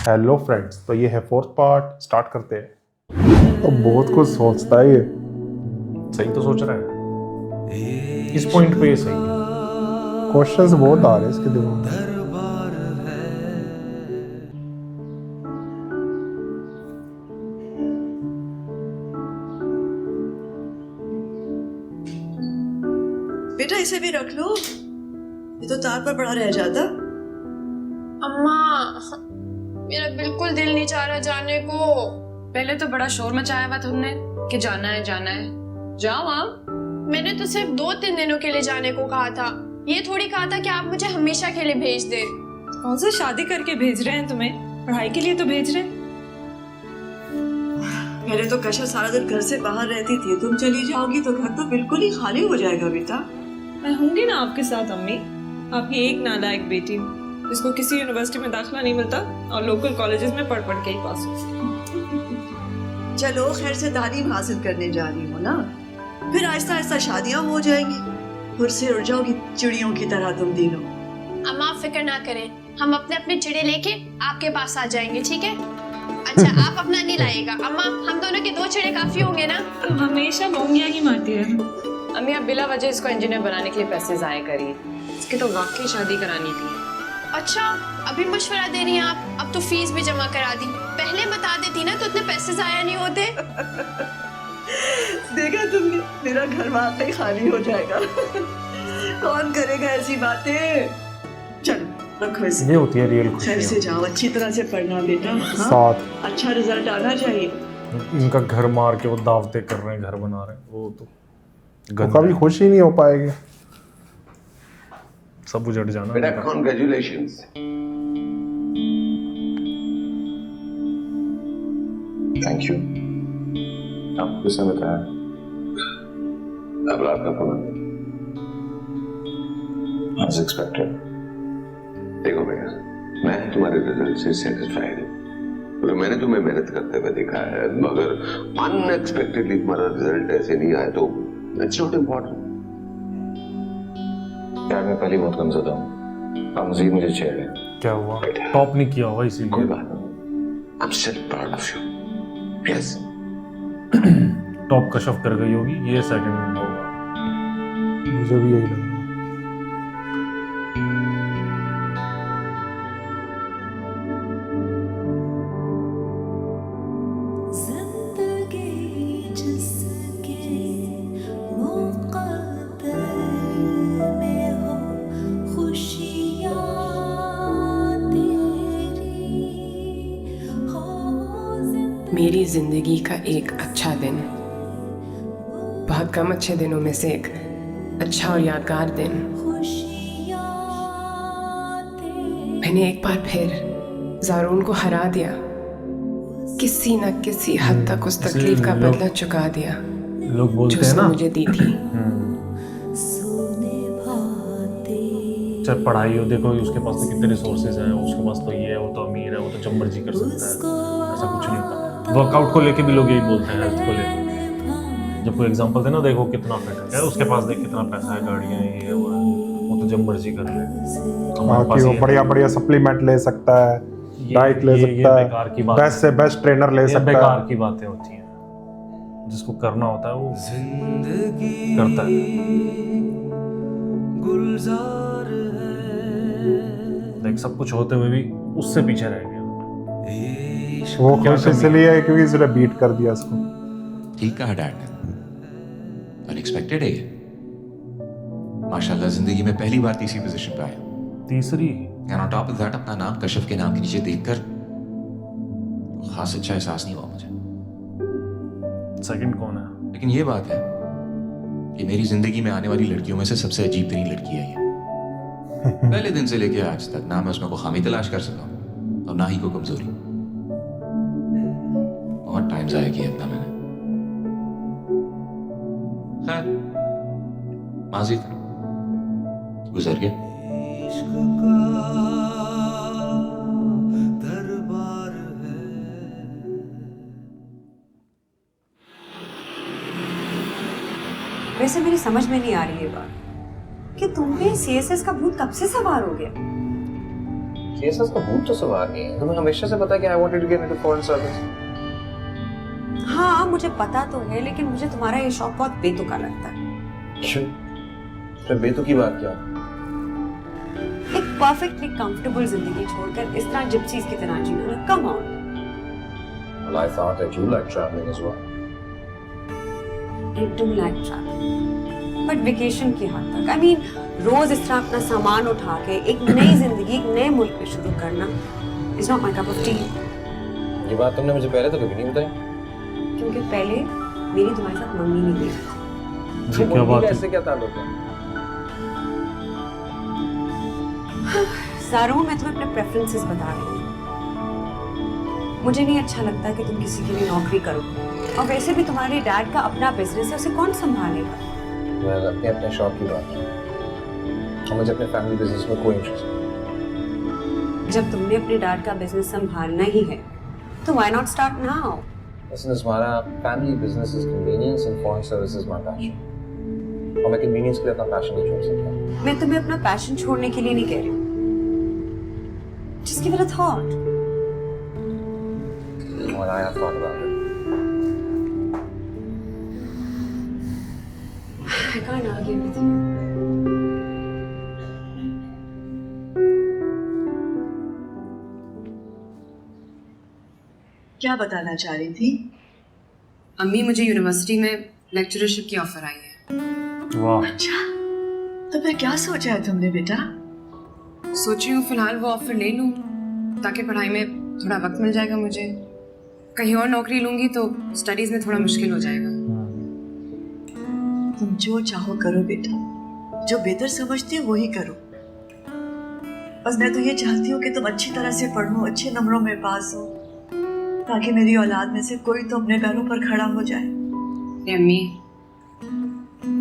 Hello friends, तो ये है फोर्थ पार्ट, स्टार्ट करते हैं। तो बहुत कुछ सोचता है ये। सही तो सोच रहा है, इस पॉइंट पे ये सही है। क्वेश्चंस बहुत आ रहे हैं इसके दिमाग में। बेटा इसे भी रख लो, ये तो तार पर पड़ा रह जाता। अम्मा, मेरा बिल्कुल दिल नहीं चाह रहा जाने को। पहले तो बड़ा शोर मचाया हुआ तुमने कि जाना है जाना है। जाओ आप। मैंने तो सिर्फ 2-3 दिनों के लिए जाने को कहा था, ये थोड़ी कहा था कि आप मुझे हमेशा के लिए भेज दे। कौन सा शादी करके भेज रहे हैं तुम्हें? पढ़ाई के लिए तो भेज रहे हैं। पहले तो कशा सारा दिन घर से बाहर रहती थी, तुम चली जाओगी तो घर तो बिल्कुल ही खाली हो जाएगा बेटा। मैं होंगी ना आपके साथ अम्मी। आपकी एक नालायक बेटी हूँ जिसको किसी यूनिवर्सिटी में दाखिला नहीं मिलता और लोकल कॉलेजेस में पढ़ पढ़ के ही पास हो। चलो खैर से तालीम हासिल करने जा रही हो ना, फिर आहिस्ता आहिस्ता शादियां हो जाएंगी, फिर से उड़ जाओगी चिड़ियों की तरह तुम तीनों। अम्मा आप फिक्र ना करें, हम अपने अपने चिड़े लेके आपके पास आ जाएंगे, ठीक है? अच्छा आप अपना नहीं लाएगा अम्मा, हम दोनों के 2 चिड़े काफी होंगे ना? हमेशा मोंगिया ही मारती है। अम्मी आप बिला वजह इसको इंजीनियर बनाने के लिए पैसे जाया करिए, इसकी तो वाकई शादी करानी थी। अच्छा अभी मशवरा दे रही हैं आप? अब तो फीस भी जमा करा दी, पहले बता देती ना तो इतने पैसे जाया नहीं होते। देखा तुमने, मेरा घर वाकई खाली हो जाएगा। कौन करेगा ऐसी बातें। चलो रखो इसे। ये होती है रियल खैर से खुशी। जाओ, अच्छी तरह से पढ़ना बेटा। हाँ? साथ अच्छा रिजल्ट आना चाहिए। इनका घर मार के वो दावतें कर रहे हैं, घर बना रहे हैं, वो तो गंदा कभी है। खुश ही नहीं हो पाएगी। सब उजड़ जाना बेटा इनका। कॉन्ग्रेचुलेशंस। Thank you. आपको किसने बताया? अब रात का फोन एज एक्सपेक्टेड। देखो बेटा, मैं तुम्हारे रिजल्ट से सेटिस्फाइड हूँ, क्योंकि मैंने तुम्हें मेहनत करते हुए देखा है। मगर अनएक्सपेक्टेडली तुम्हारा रिजल्ट ऐसे नहीं आया तो इट्स नॉट इम्पोर्टेंट। यार मैं पहले बहुत कमजोर हूँ, अब मजीद मुझे छेड़ है। क्या हुआ? टॉप नहीं किया होगा कोई इसीलिए। बात नहीं, I'm still proud of you. Yes. Top Kashaf कर गई होगी, ये सेकंड होगा। मुझे भी यही लगा। मेरी जिंदगी का एक अच्छा दिन, बहुत कम अच्छे दिनों में से एक अच्छा और यादगार दिन। मैंने एक बार फिर ज़ारून को हरा दिया, किसी न किसी हद तक उस तकलीफ का बदला चुका दिया लोग जो बोलते हैं उसने ना, मुझे दी थी। चाहे पढ़ाई हो, देखो उसके पास तो कितने रिसोर्सेज हैं, उसके पास तो ये है, वो तो अमीर है, वो तो जब मर्जी कर सकता है। ऐसा कुछ नहीं होता। वर्कआउट को लेके भी लोग यही बोलते हैं, हेल्थ को लेके। जब कोई एग्जांपल देना, देखो कितना फिट है, उसके पास देख कितना पैसा है, गाड़ियाँ ये है वो है, वो तो जब मर्जी कर ले। हमारे पास कि वो ये बढ़िया बढ़िया सप्लीमेंट ले सकता है, डाइट ले सकता बेकार की है, बात बेस्ट से बेस्ट ट्रेनर ले ये सकता बेकार है। की बातें होती हैं। जिसको करना होता है वो करता है। देख सब कुछ होते हुए भी उससे पीछे रह गया। वो क्या खुश कमी इसलिए है क्योंकि इसने बीट कर दिया उसको। ठीक कहा डैड ने, अनएक्सपेक्टेड है ये। माशाल्लाह जिंदगी में पहली बार तीसरी पोजीशन पे आया। तीसरी and on top of that अपना नाम कशफ के नाम के नीचे देखकर खास अच्छा एहसास नहीं हुआ मुझे। सेकंड कौन है? लेकिन ये बात है कि मेरी जिंदगी में आने वाली लड़कियों में से सबसे अजीब तरीन लड़की है ये। पहले दिन से लेके आज तक ना मैं उसमें कोई खामी तलाश कर सका और ना ही कोई कमजोरी। बहुत टाइम जाया किया अपना मैंने। खैर माजी था, गुजर गया। वैसे मेरी समझ में नहीं आ रही है बात कि तुम पे सीएसएस का भूत कब से सवार हो गया। सीएसएस का भूत तो सवार नहीं है। तुम्हें हमेशा से पता है कि I wanted to get into foreign service. हाँ मुझे पता तो है, लेकिन मुझे तुम्हारा ये शौक बहुत बेतुका लगता है। क्यों? तो बेतुकी बात क्या? एक परफेक्टली कंफर्टेबल जिंदगी छोड़कर इस तरह जिप्सीज की तरह जीना, come on. Well, I thought that you like traveling as well. I do like traveling, but vacation की हद तक। I mean, रोज इस तरह अपना सामान उठा के एक नई जिंदगी एक नए मुल्क में शुरू करना is not my cup of tea। ये बात तुमने मुझे पहले तो कभी नहीं बताई। क्योंकि पहले मेरी तुम्हारे साथ मंगनी नहीं हुई थी। ये क्या बात है? ऐसे क्या ताल्लुक है? ज़ारून, मैं तुम्हें अपने प्रेफरेंसेस बता रही हूँ। मुझे नहीं अच्छा लगता कि तुम किसी के लिए नौकरी करो, और वैसे भी तुम्हारे डैड का अपना बिजनेस है, उसे कौन संभालेगा? मैं अपने अपने शौक की बात है, और मुझे अपने फैमिली बिजनेस में कोई इंटरेस्ट नहीं। जब तुमने अपने डैड का बिजनेस संभालना ही है तो why not start now? Listen, हमारा family business is convenience and foreign service is my passion, और मैं कन्वीनियंस के लिए अपना पैशन नहीं छोड़ सकता। मैं तुम्हें अपना पैशन छोड़ने के लिए नहीं कह रही हूँ। Just give it a thought. Well, I have thought about it. I can't argue with you. क्या बताना चाह रही थी? अम्मी, मुझे यूनिवर्सिटी में लेक्चरशिप की ऑफर आई है। वाह, अच्छा, तो फिर क्या सोचा है तुमने बेटा? सोच रही हूँ फिलहाल वो ऑफर ले लूँ, ताकि पढ़ाई में थोड़ा वक्त मिल जाएगा मुझे। कहीं और नौकरी लूंगी तो स्टडीज में थोड़ा मुश्किल हो जाएगा। तुम जो चाहो करो बेटा, जो बेहतर समझती हो वही करो। बस मैं तो ये चाहती हूँ कि तुम अच्छी तरह से पढ़ो, अच्छे नंबरों में पास हो, ताकि मेरी औलाद में से कोई तो अपने पैरों पर खड़ा हो जाए। अम्मी,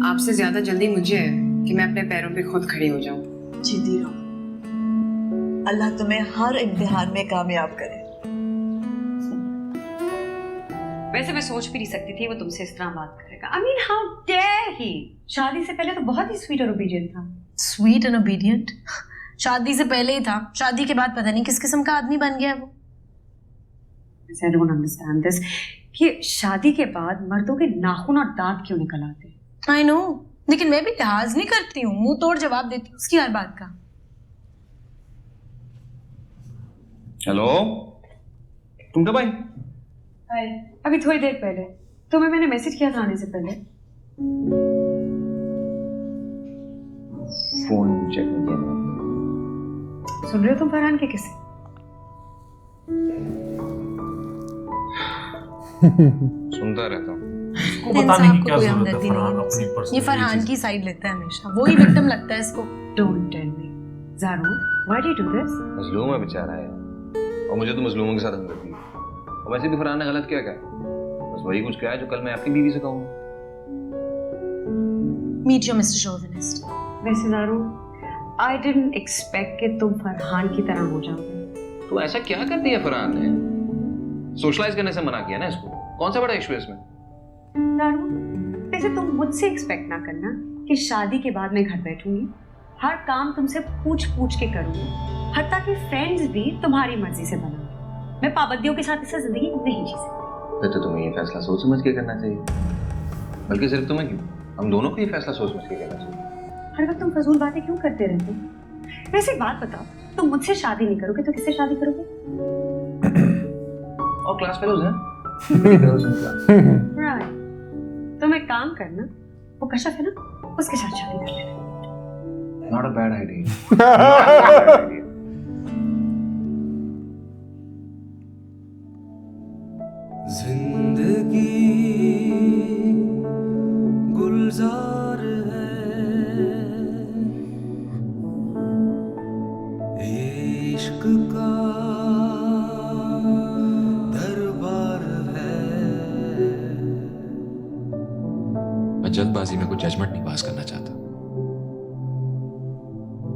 आपसे ज्यादा जल्दी मुझे है कि मैं अपने पैरों पे खुद खड़ी हो जाऊं। जीती रहो, अल्लाह तुम्हें हर इम्तिहान में कामयाब करे। वैसे मैं सोच भी नहीं सकती थी वो तुमसे इस तरह बात करेगा। I mean, how dare he? शादी से पहले तो बहुत ही स्वीट और ओबीडियंट था। Sweet and obedient? शादी से पहले ही था, शादी के बाद पता नहीं किस किस्म का आदमी बन गया है वो। I don't understand this कि शादी के बाद मर्दों के नाखून और दांत क्यों निकल आते हैं? I know, लेकिन मैं भी लिहाज नहीं करती हूँ, मुंह तोड़ जवाब देती हूँ उसकी हर बात का। हेलो, तुम कब आई? हाय, अभी थोड़ी देर पहले। तुम्हें मैंने मैसेज किया था आने से पहले। फोन चेक नहीं किया। सुन रहे हो तुम फरहान के किस्से? सुनता रहता हूँ। उसको बताने की क्या जरूरत है? फरहान अपनी पर्सनल, ये फरहान की साइड लेता है हमेशा, वो ही विक्टिम लगता है इसको। Don't tell me. ज़ारून, why do you do this? मजलूम है बेचारा है, और मुझे तो मजलूमों के साथ हमदर्दी है। और वैसे भी फरहान ने गलत क्या कहा? बस वही कुछ कहा है जो कल मैं आपकी बीवी से कहूँगा। Meet your Mr. Chauvinist. वैसे ज़ारून, I didn't expect कि तुम फरहान की तरह हो जाओगे। तो ऐसा क्या कर दिया फरहान ने? सोशलाइज करने से मना किया ना इसको। कौन सा बड़ा इशू है इसमें? ज़ारून, वैसे तुम मुझसे एक्सपेक्ट ना करना कि शादी के बाद मैं घर बैठूंगी, हर काम तुमसे पूछ पूछ के करूंगी, हत्ता कि फ्रेंड्स भी तुम्हारी मर्जी से बनाऊंगी। मैं पाबंदियों के साथ इससे जिंदगी नहीं जी सकती। फिर तो तुम्हें ये फैसला सोच समझ के करना चाहिए। बल्कि सिर्फ तुम्हें क्यों, हम दोनों को ये फैसला सोच समझ के करना चाहिए। हर वक्त तुम फजूल बातें क्यों करते रहते हो? वैसे एक बात बताओ, तुम मुझसे शादी नहीं करोगे तो किससे शादी करोगे? और क्लास फेलोज हैं? राइट, तुम एक काम करना, वो कशफ है ना, उसके साथ शादी कर लेना। Not a bad idea. जिंदगी गुलजार है, ये इश्क का दरबार है। मैं जल्दबाजी में कुछ जजमेंट नहीं पास करना चाहता,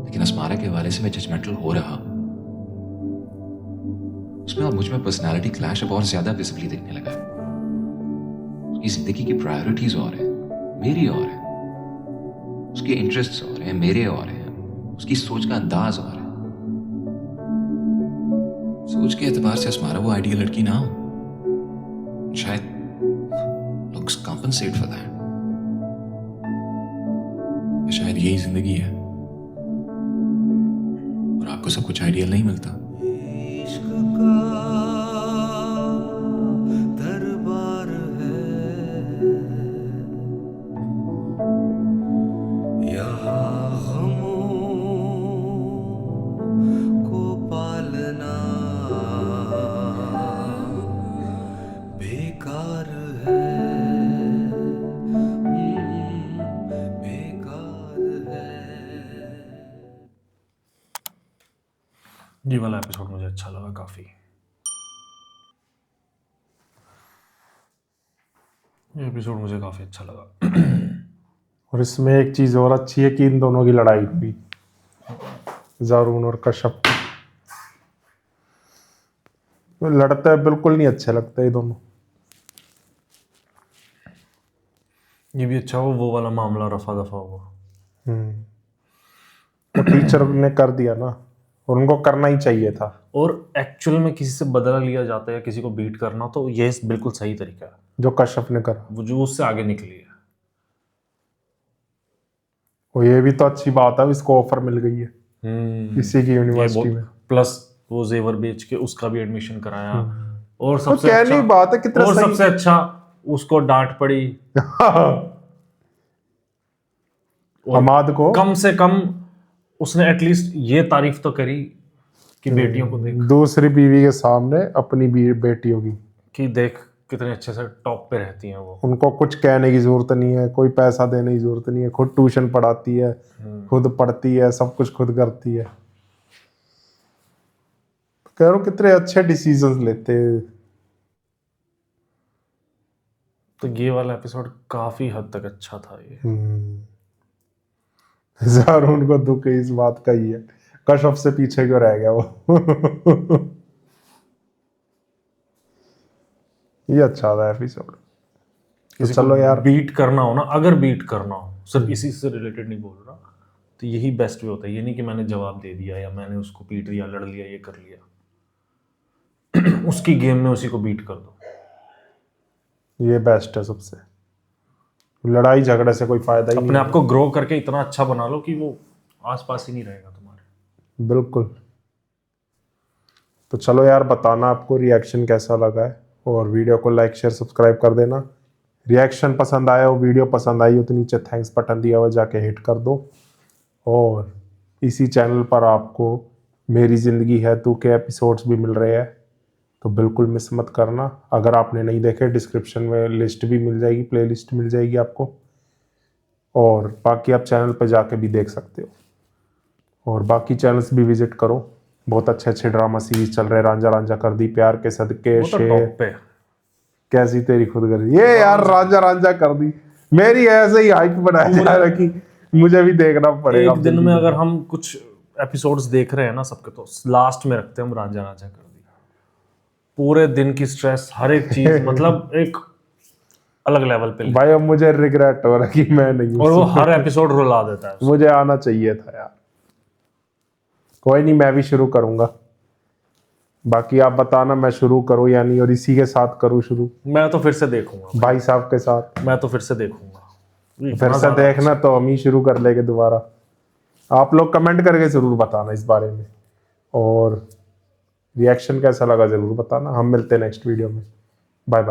लेकिन अस्मारा के हवाले से मैं जजमेंटल हो रहा हूं। उसमें और मुझ में पर्सनालिटी क्लैश अब और ज्यादा विजिबली दिखने लगा है। उसकी जिंदगी की प्रायोरिटीज और है, मेरी और है। उसके इंटरेस्ट्स और हैं, मेरे और हैं। उसकी सोच का अंदाज और है। सोच के एतबार से अस्मारा वो आइडियल लड़की ना हो, शायद looks compensate for that. शायद यही जिंदगी है और आपको सब कुछ आइडियल नहीं मिलता। इश्क का दरबार है, यहाँ गमों को पालना बेकार है, बेकार है। ये वाला एपिसोड मुझे अच्छा लगा काफी। ये एपिसोड मुझे काफी अच्छा लगा। और इसमें एक चीज और अच्छी है कि इन दोनों की लड़ाई हुई, जारून और कश्यप। लड़ते हैं बिल्कुल नहीं अच्छे लगते ये दोनों। ये भी अच्छा हुआ वो वाला मामला रफा दफा हुआ। वो टीचर ने कर दिया ना, और उनको करना ही चाहिए था। और एक्चुअल में किसी से बदला लिया जाता है या किसी को बीट करना, तो ये बिल्कुल सही तरीका है जो कश्यप ने करा, वो जो उससे आगे निकली है। और ये भी तो अच्छी बात है, इसको ऑफर मिल गई है इसी की यूनिवर्सिटी में। प्लस वो जेवर बेच के उसका भी एडमिशन कराया। और तो सबसे कहने अच्छा की बात है कितना और सही। सबसे अच्छा उसको डांट पड़ी। हमाद को कम से कम उसने एटलीस्ट ये तारीफ तो करी कि बेटियों को देख, दूसरी बीवी के सामने अपनी बेटियों की, कि देख कितने अच्छे से टॉप पे रहती हैं वो। उनको कुछ कहने की जरूरत नहीं है, कोई पैसा देने की जरूरत नहीं है, खुद ट्यूशन पढ़ाती है, खुद पढ़ती है, सब कुछ खुद करती है। कह रहा हूं कितने अच्छे डिसीजंस लेते हैं। तो ये वाला एपिसोड काफी हद तक अच्छा था ये। जारून को दुख इस बात का ही है, कश्यप से पीछे क्यों रह गया वो। ये अच्छा था एपिसोड। किसी चलो को यार, बीट करना हो ना, अगर बीट करना हो, सिर्फ इसी से रिलेटेड नहीं बोल रहा, तो यही बेस्ट वे होता है। ये नहीं कि मैंने जवाब दे दिया या मैंने उसको पीट दिया, लड़ लिया, ये कर लिया। उसकी गेम में उसी को बीट कर दो। ये बेस्ट है सबसे। लड़ाई झगड़े से कोई फायदा ही अपने नहीं आप को ग्रो करके इतना अच्छा बना लो कि वो आसपास ही नहीं रहेगा तुम्हारे। बिल्कुल। तो चलो यार, बताना आपको रिएक्शन कैसा लगा है, और वीडियो को लाइक शेयर सब्सक्राइब कर देना। रिएक्शन पसंद आया हो, वीडियो पसंद आई हो, तो नीचे थैंक्स बटन दिया हुआ, जाके हिट कर दो। और इसी चैनल पर आपको मेरी ज़िंदगी है तू के एपिसोड्स भी मिल रहे हैं, तो बिल्कुल मिस मत करना। अगर आपने नहीं देखे, डिस्क्रिप्शन में लिस्ट भी मिल जाएगी, प्ले लिस्ट मिल जाएगी आपको, और बाकी आप चैनल पर जाके भी देख सकते हो। और बाकी चैनल्स भी विजिट करो, बहुत अच्छे अच्छे ड्रामा सीरीज चल रहे हैं। रांझा रांझा कर दी, प्यार के सदके, वो तो शेर, टॉप पे। कैसी तेरी खुदगर्जी, ये यार रांझा रांझा कर दी मेरी ऐसे ही हाइप बनाया जा रहा है कि मुझे भी देखना पड़ेगा। एक दिन में अगर हम कुछ एपिसोड्स देख रहे हैं ना सबके, तो लास्ट में रखते हैं हम रांझा रांझा कर दी। पूरे दिन की स्ट्रेस, हर एक चीज मतलब एक अलग लेवल पे। भाई अब मुझे रिग्रेट हो रहा है कि मैं नहीं हूं। और वो हर एपिसोड रुला देता है। मुझे आना चाहिए था यार। कोई नहीं, मैं भी शुरू करूंगा। बाकी आप बताना मैं शुरू करूं या नहीं, और इसी के साथ करूं शुरू। मैं तो फिर से देखूंगा भाई साहब के साथ। मैं तो फिर से देखूंगा। फिर से देखना तो हम ही शुरू कर लेंगे दोबारा। आप लोग कमेंट करके जरूर बताना इस बारे में, और रिएक्शन कैसा लगा जरूर बताना। हम मिलते हैं नेक्स्ट वीडियो में। Bye bye.